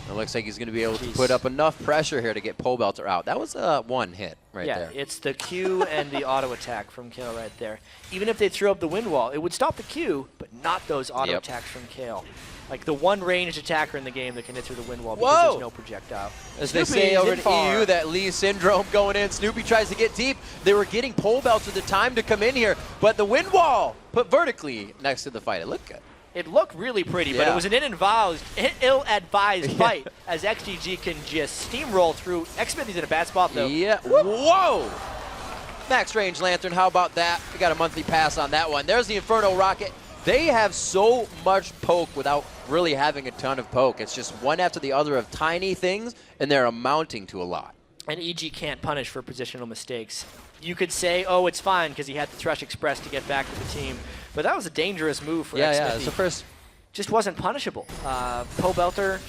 It looks like he's going to be able to put up enough pressure here to get Pobelter out. That was one hit right there. Yeah, it's the Q and the auto attack from Kale right there. Even if they threw up the wind wall, it would stop the Q, but not those auto attacks from Kale. Like the one ranged attacker in the game that can hit through the wind wall because there's no projectile. As they say over in EU, that Lee syndrome going in. Snoopy tries to get deep. They were getting Pobelter the time to come in here, but the wind wall put vertically next to the fight. It looked good. It looked really pretty, but it was an ill-advised fight as XDG can just steamroll through. Xsmithy's in a bad spot, though. Yeah. Whoa! Max range Lantern, how about that? We got a monthly pass on that one. There's the Inferno Rocket. They have so much poke without really having a ton of poke. It's just one after the other of tiny things, and they're amounting to a lot. And EG can't punish for positional mistakes. You could say, oh, it's fine because he had the Thresh Express to get back to the team. But that was a dangerous move for Xsmithy. Yeah, it's the first. Just wasn't punishable. Pobelter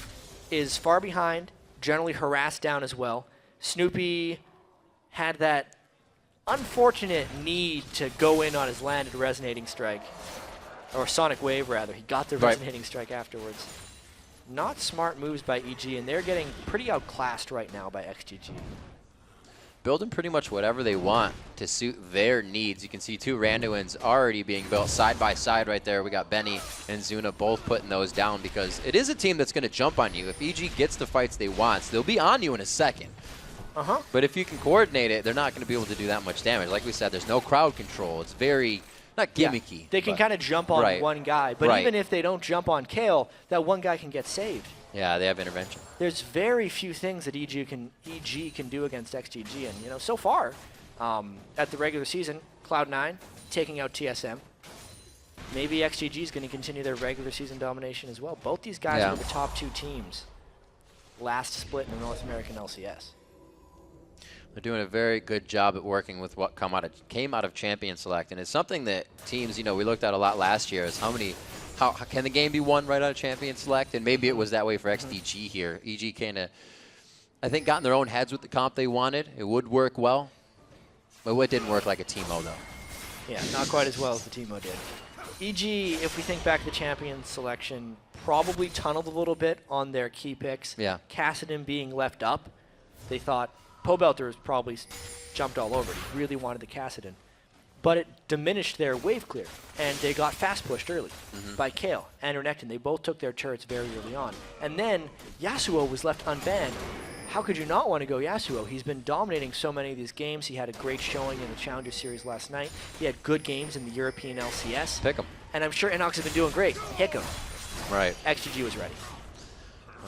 is far behind, generally harassed down as well. Snoopy had that unfortunate need to go in on his landed Resonating Strike. Or Sonic Wave, rather. He got the Resonating Strike afterwards. Not smart moves by EG, and they're getting pretty outclassed right now by XDG. Building pretty much whatever they want to suit their needs. You can see two Randuins already being built side by side right there. We got Benny and Zuna both putting those down because it is a team that's going to jump on you. If EG gets the fights they want, they'll be on you in a second. But if you can coordinate it, they're not going to be able to do that much damage. Like we said, there's no crowd control. It's very... not gimmicky. Yeah, they can kind of jump on one guy, but even if they don't jump on Kale, that one guy can get saved. Yeah, they have intervention. There's very few things that EG can do against XDG, and you know, so far at the regular season, Cloud9 taking out TSM. Maybe XDG is going to continue their regular season domination as well. Both these guys were the top 2 teams last split in the North American LCS. They're doing a very good job at working with what came out of Champion Select, and it's something that teams, you know, we looked at a lot last year. Is how can the game be won right out of Champion Select? And maybe it was that way for XDG here. EG kind of, I think, got in their own heads with the comp they wanted. It would work well, but it didn't work like a Teemo though. Yeah, not quite as well as the Teemo did. EG, if we think back to the champion selection, probably tunneled a little bit on their key picks. Yeah. Kassadin being left up, they thought Pobelter's probably jumped all over it. He really wanted the Kassadin. But it diminished their wave clear, and they got fast pushed early by Kale and Renekton. They both took their turrets very early on. And then Yasuo was left unbanned. How could you not want to go Yasuo? He's been dominating so many of these games. He had a great showing in the Challenger Series last night. He had good games in the European LCS. Pick him. And I'm sure Inox has been doing great. Pick him. Right. XDG was ready.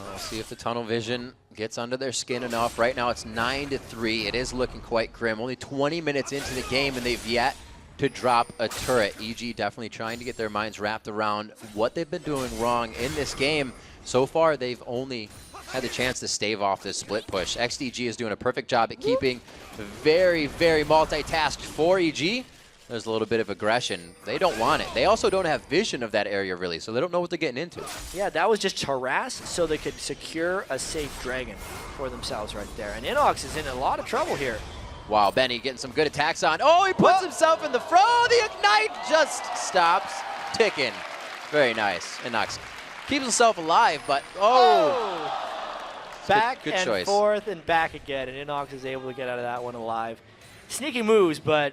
We'll see if the tunnel vision gets under their skin enough. Right now it's 9-3. It is looking quite grim. Only 20 minutes into the game, and they've yet to drop a turret. EG definitely trying to get their minds wrapped around what they've been doing wrong in this game. So far, they've only had the chance to stave off this split push. XDG is doing a perfect job at keeping very, very multitasked for EG. There's a little bit of aggression. They don't want it. They also don't have vision of that area, really, so they don't know what they're getting into. Yeah, that was just harass so they could secure a safe dragon for themselves right there. And Inox is in a lot of trouble here. Wow, Benny getting some good attacks on. Oh, he puts himself in the front. The Ignite just stops ticking. Very nice. Inox keeps himself alive, but back good and choice. forth and back again, and Inox is able to get out of that one alive. Sneaky moves, but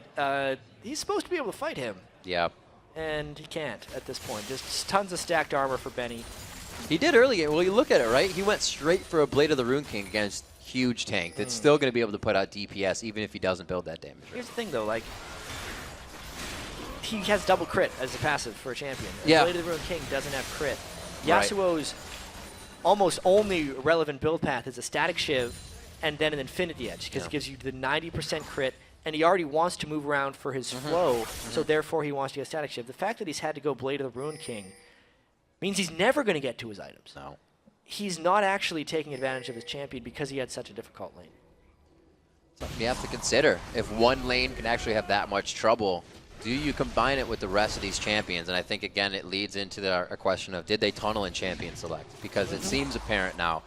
he's supposed to be able to fight him. Yeah. And he can't at this point. Just tons of stacked armor for Benny. He did early. Well, you look at it, right? He went straight for a Blade of the Rune King against huge tank that's still going to be able to put out DPS even if he doesn't build that damage. Here's the thing, though. Like, he has double crit as a passive for a champion. Yeah. Blade of the Rune King doesn't have crit. Yasuo's almost only relevant build path is a static shiv and then an infinity edge because it gives you the 90% crit, and he already wants to move around for his flow, so therefore he wants to get static shiv. The fact that he's had to go Blade of the Rune King means he's never going to get to his items. No. He's not actually taking advantage of his champion because he had such a difficult lane. Something you have to consider. If one lane can actually have that much trouble, do you combine it with the rest of these champions? And I think, again, it leads into a question of did they tunnel in champion select? Because it seems apparent now.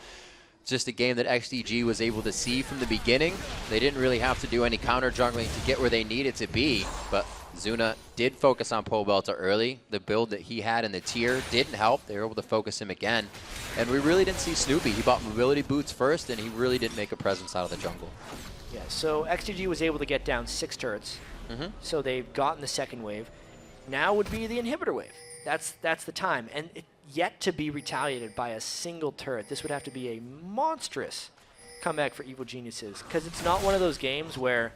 It's just a game that XDG was able to see from the beginning. They didn't really have to do any counter jungling to get where they needed to be, but Zuna did focus on Pobelter early. The build that he had in the tier didn't help. They were able to focus him again. And we really didn't see Snoopy. He bought mobility boots first, and he really didn't make a presence out of the jungle. Yeah, so XDG was able to get down 6 turrets. So they've gotten the second wave. Now would be the inhibitor wave. That's the time. And yet to be retaliated by a single turret. This would have to be a monstrous comeback for Evil Geniuses, because it's not one of those games where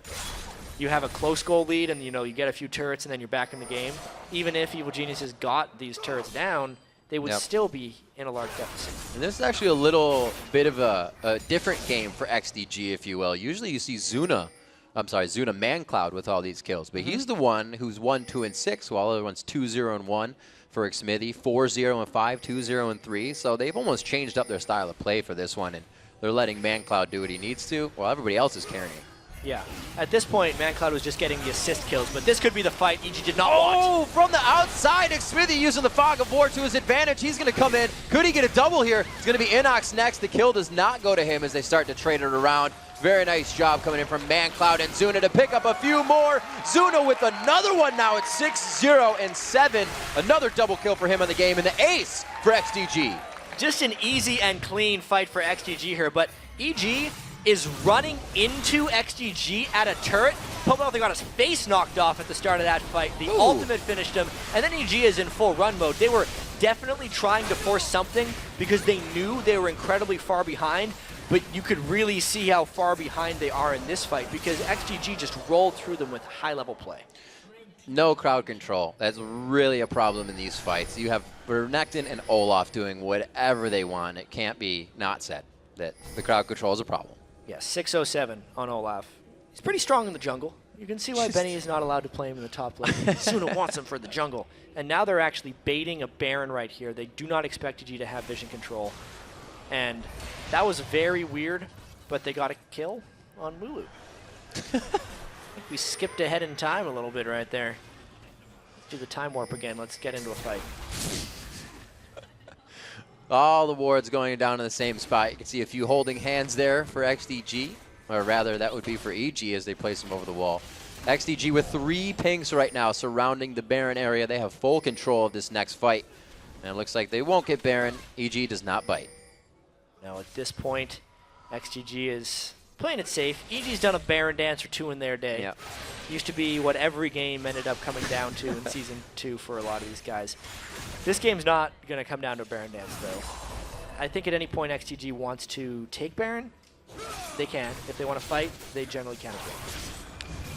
you have a close goal lead and you get a few turrets and then you're back in the game. Even if Evil Geniuses got these turrets down, they would still be in a large deficit. And this is actually a little bit of a different game for XDG, if you will. Usually you see Zuna ManCloud with all these kills, but he's the one who's 1-2-6, while the other one's 2-0-1 for Xmithy, 4-0-5, 2-0-3. So they've almost changed up their style of play for this one, and they're letting ManCloud do what he needs to, while everybody else is carrying. Yeah. At this point, ManCloud was just getting the assist kills, but this could be the fight EG did not want. Oh, from the outside, Xmithy using the Fog of War to his advantage. He's going to come in. Could he get a double here? It's going to be Inox next. The kill does not go to him as they start to trade it around. Very nice job coming in from ManCloud and Zuna to pick up a few more. Zuna with another one now at 6-0-7. Another double kill for him in the game, and the ace for XDG. Just an easy and clean fight for XDG here, but EG is running into XDG at a turret. Pobelter got his face knocked off at the start of that fight. The ultimate finished him, and then EG is in full run mode. They were definitely trying to force something because they knew they were incredibly far behind, but you could really see how far behind they are in this fight because XDG just rolled through them with high-level play. No crowd control. That's really a problem in these fights. You have Renekton and Olaf doing whatever they want. It can't be not said that the crowd control is a problem. Yeah, 6-0-7 on Olaf. He's pretty strong in the jungle. You can see why Benny is not allowed to play him in the top lane. Suna wants him for the jungle. And now they're actually baiting a Baron right here. They do not expect EG to have vision control. And that was very weird, but they got a kill on Lulu. We skipped ahead in time a little bit right there. Let's do the time warp again. Let's get into a fight. All the wards going down in the same spot. You can see a few holding hands there for XDG, or rather that would be for EG as they place them over the wall. XDG with 3 pings right now surrounding the Baron area. They have full control of this next fight. And it looks like they won't get Baron. EG does not bite. Now at this point, XDG is playing it safe. EG's done a Baron dance or 2 in their day. Yep. Used to be what every game ended up coming down to in Season 2 for a lot of these guys. This game's not going to come down to a Baron dance, though. I think at any point XDG wants to take Baron, they can. If they want to fight, they generally can as well.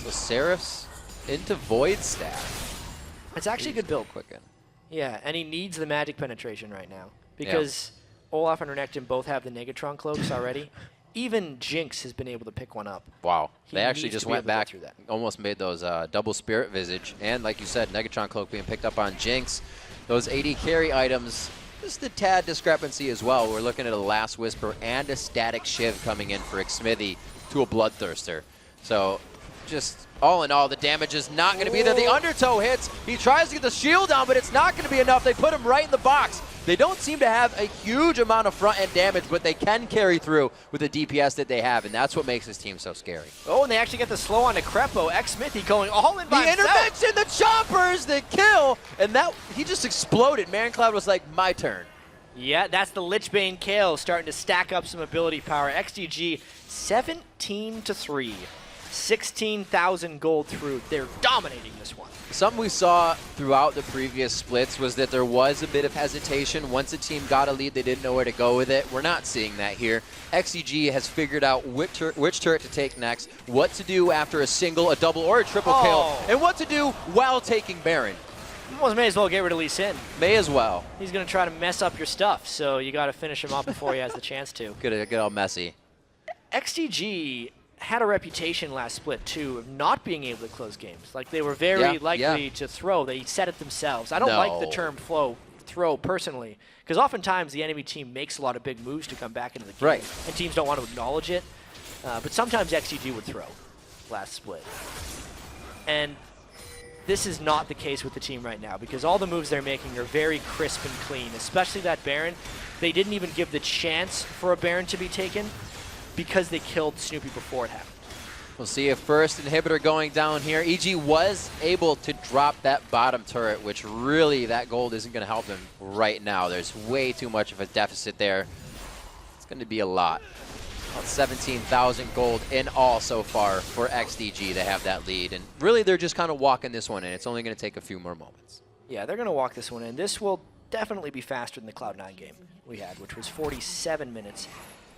So Seraph's into Void Staff. It's actually a good build. Quicken. Yeah, and he needs the magic penetration right now because Olaf and Renekton both have the Negatron cloaks already. Even Jinx has been able to pick one up. Wow. He they actually needs just to be went able to back, go through that. almost made those double Spirit Visage. And like you said, Negatron Cloak being picked up on Jinx. Those AD carry items, just a tad discrepancy as well. We're looking at a Last Whisper and a Static Shiv coming in for Xmithy to a Bloodthirster. So just all in all, the damage is not going to be there. The Undertow hits. He tries to get the shield down, but it's not going to be enough. They put him right in the box. They don't seem to have a huge amount of front-end damage, but they can carry through with the DPS that they have, and that's what makes this team so scary. Oh, and they actually get the slow on to Crepo. Xmithy going all in by himself. The intervention, the choppers, the kill, and that he just exploded. Mancloud was like, my turn. Yeah, that's the Lichbane kill, starting to stack up some ability power. XDG 17-3. 16,000 gold through. They're dominating this one. Something we saw throughout the previous splits was that there was a bit of hesitation. Once a team got a lead, they didn't know where to go with it. We're not seeing that here. XDG has figured out which turret to take next, what to do after a single, a double, or a triple kill, and what to do while taking Baron. Well, may as well get rid of Lee Sin. May as well. He's going to try to mess up your stuff, so you got to finish him off before he has the chance to. Get all messy. XDG had a reputation last split, too, of not being able to close games. Like, they were very likely to throw. They said it themselves. I don't like the term throw personally, because oftentimes the enemy team makes a lot of big moves to come back into the game, and teams don't want to acknowledge it. But sometimes XDG would throw last split. And this is not the case with the team right now, because all the moves they're making are very crisp and clean, especially that Baron. They didn't even give the chance for a Baron to be taken, because they killed Snoopy before it happened. We'll see a first inhibitor going down here. EG was able to drop that bottom turret, which really that gold isn't going to help them right now. There's way too much of a deficit there. It's going to be a lot. About 17,000 gold in all so far for XDG. They have that lead, and really they're just kind of walking this one in. It's only going to take a few more moments. Yeah, they're going to walk this one in. This will definitely be faster than the Cloud9 game we had, which was 47 minutes.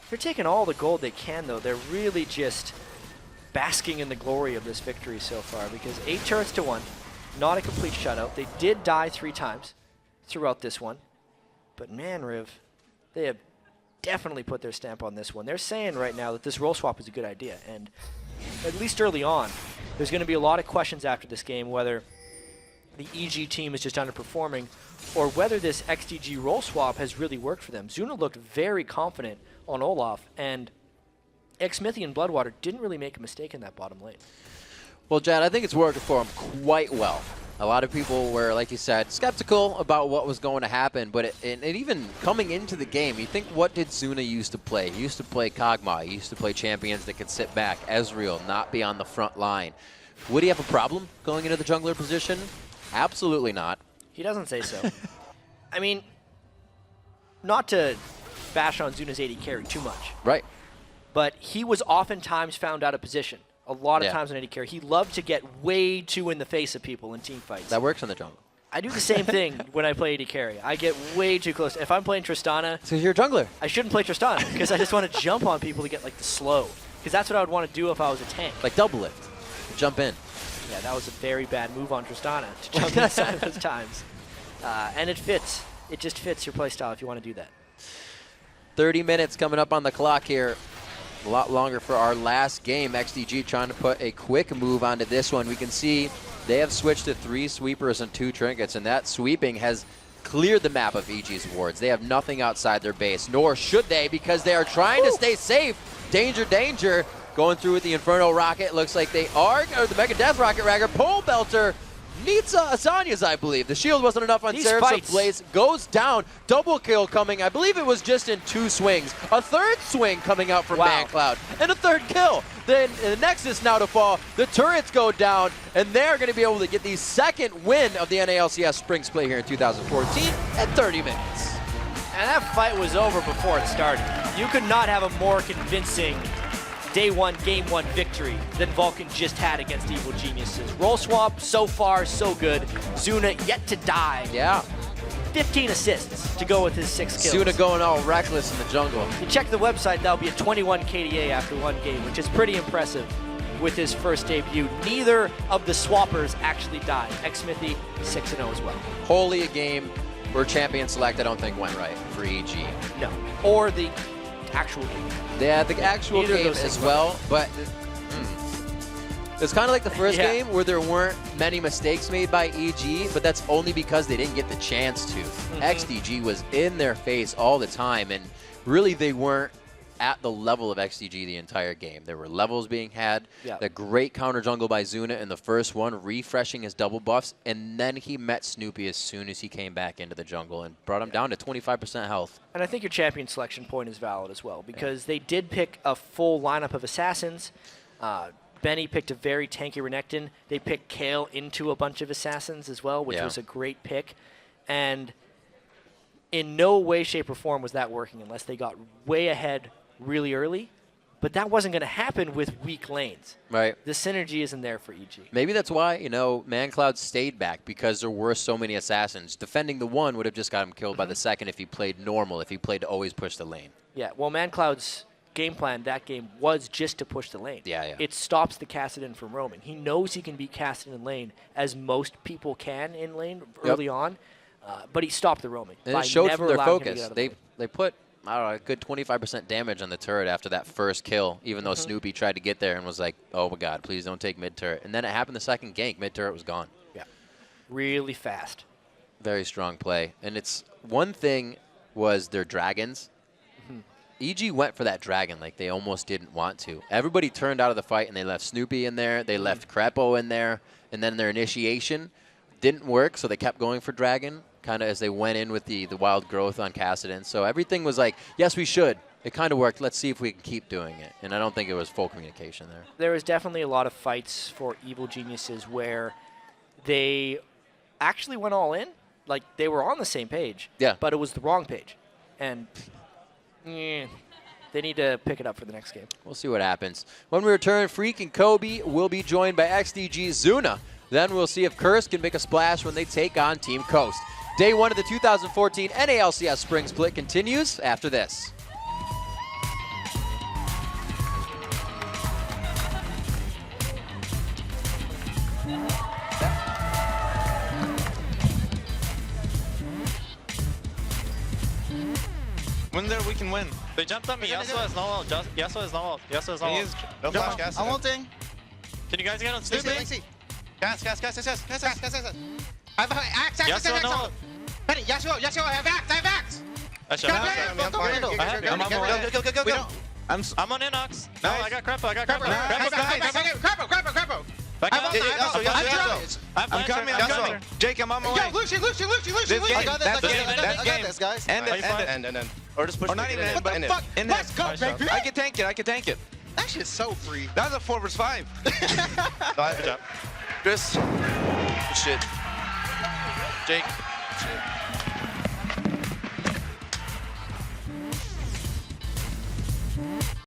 They're taking all the gold they can, though. They're really just basking in the glory of this victory so far, because 8 turrets to 1, not a complete shutout. They did die 3 times throughout this one. But man, Riv, they have definitely put their stamp on this one. They're saying right now that this role swap is a good idea, and at least early on, there's going to be a lot of questions after this game whether the EG team is just underperforming or whether this XDG role swap has really worked for them. Zuna looked very confident on Olaf, and Xmithy and Bloodwater didn't really make a mistake in that bottom lane. Well, Jad, I think it's working for him quite well. A lot of people were, like you said, skeptical about what was going to happen, but even coming into the game, you think, what did Zuna used to play? He used to play Kog'Maw. He used to play champions that could sit back, Ezreal, not be on the front line. Would he have a problem going into the jungler position? Absolutely not. He doesn't say so. I mean, not to bash on Zuna's AD carry too much. Right. But he was oftentimes found out of position. A lot of times on AD carry. He loved to get way too in the face of people in team fights. That works on the jungle. I do the same thing when I play AD carry. I get way too close. If I'm playing Tristana... So you're a jungler. I shouldn't play Tristana, because I just want to jump on people to get like the slow. Because that's what I would want to do if I was a tank. Like double lift. Jump in. Yeah, that was a very bad move on Tristana to jump inside of those times. And it fits. It just fits your playstyle if you want to do that. 30 minutes coming up on the clock here. A lot longer for our last game. XDG trying to put a quick move onto this one. We can see they have switched to 3 sweepers and 2 trinkets, and that sweeping has cleared the map of EG's wards. They have nothing outside their base, nor should they, because they are trying to stay safe. Danger, danger. Going through with the Inferno Rocket. Looks like they are, or the Mega Death Rocket Ragger. Pole Belter needs Asania's, I believe. The shield wasn't enough on Seraph's, so Blaze goes down. Double kill coming. I believe it was just in 2 swings. A third swing coming out from Mancloud. And a third kill. Then the Nexus now to fall. The turrets go down, and they're going to be able to get the second win of the NALCS Spring Split here in 2014 at 30 minutes. And that fight was over before it started. You could not have a more convincing Day 1, Game 1 victory than Vulcan just had against Evil Geniuses. Roll swap, so far, so good. Zuna yet to die. Yeah. 15 assists to go with his 6 kills. Zuna going all reckless in the jungle. You check the website, that'll be a 21 KDA after one game, which is pretty impressive with his first debut. Neither of the swappers actually died. Xmithy 6-0 as well. Wholly a game where champion select I don't think went right for EG. No. Or the actual game. Yeah, the actual game as well, but it's kind of like the first game where there weren't many mistakes made by EG, but that's only because they didn't get the chance to. XDG was in their face all the time, and really they weren't at the level of XDG the entire game. There were levels being had, the great counter jungle by Zuna in the first one, refreshing his double buffs, and then he met Snoopy as soon as he came back into the jungle and brought him down to 25% health. And I think your champion selection point is valid as well, because they did pick a full lineup of assassins. Benny picked a very tanky Renekton. They picked Kale into a bunch of assassins as well, which was a great pick. And in no way, shape, or form was that working unless they got way ahead really early, but that wasn't going to happen with weak lanes. Right. The synergy isn't there for EG. Maybe that's why, you know, ManCloud stayed back, because there were so many assassins. Defending the one would have just got him killed by the second if he played normal, if he played to always push the lane. Yeah, well, ManCloud's game plan that game was just to push the lane. Yeah. It stops the Kassadin from roaming. He knows he can beat Kassadin in lane, as most people can in lane early on, but he stopped the roaming. And it showed from their focus. They put, I don't know, a good 25% damage on the turret after that first kill, even though Snoopy tried to get there and was like, oh my god, please don't take mid-turret. And then it happened the second gank, mid-turret was gone. Yeah, really fast. Very strong play. And it's one thing was their dragons. EG went for that dragon like they almost didn't want to. Everybody turned out of the fight and they left Snoopy in there, they left Crepo in there, and then their initiation didn't work, so they kept going for dragon, kind of as they went in with the wild growth on Kassadin. So everything was like, yes, we should. It kind of worked. Let's see if we can keep doing it. And I don't think it was full communication there. There was definitely a lot of fights for Evil Geniuses where they actually went all in. Like, they were on the same page, but it was the wrong page. And they need to pick it up for the next game. We'll see what happens. When we return, Freak and Kobe will be joined by XDG Zuna. Then we'll see if Curse can make a splash when they take on Team Coast. Day 1 of the 2014 NALCS Spring Split continues after this. When there, we can win. They jumped on me. Yasuo is no ult. Yasuo is no ult. Yasuo is no ult. No flash gas. I'm ulting. Can you guys get on Snoopy? Gas. I have axe. Yasuo no ult. Benny, Yasuo, I have axe. Go. I'm on Inox. No, I got Crepo. Crepo. I'm coming. Jake, I'm on my way. Yo, Lucian. I got this, guys. End. Or just push. Or not even end, but end. Let's go, baby. I can tank it. That shit's so free. That was a 4 vs 5. Good job. Chris. Shit. Jake.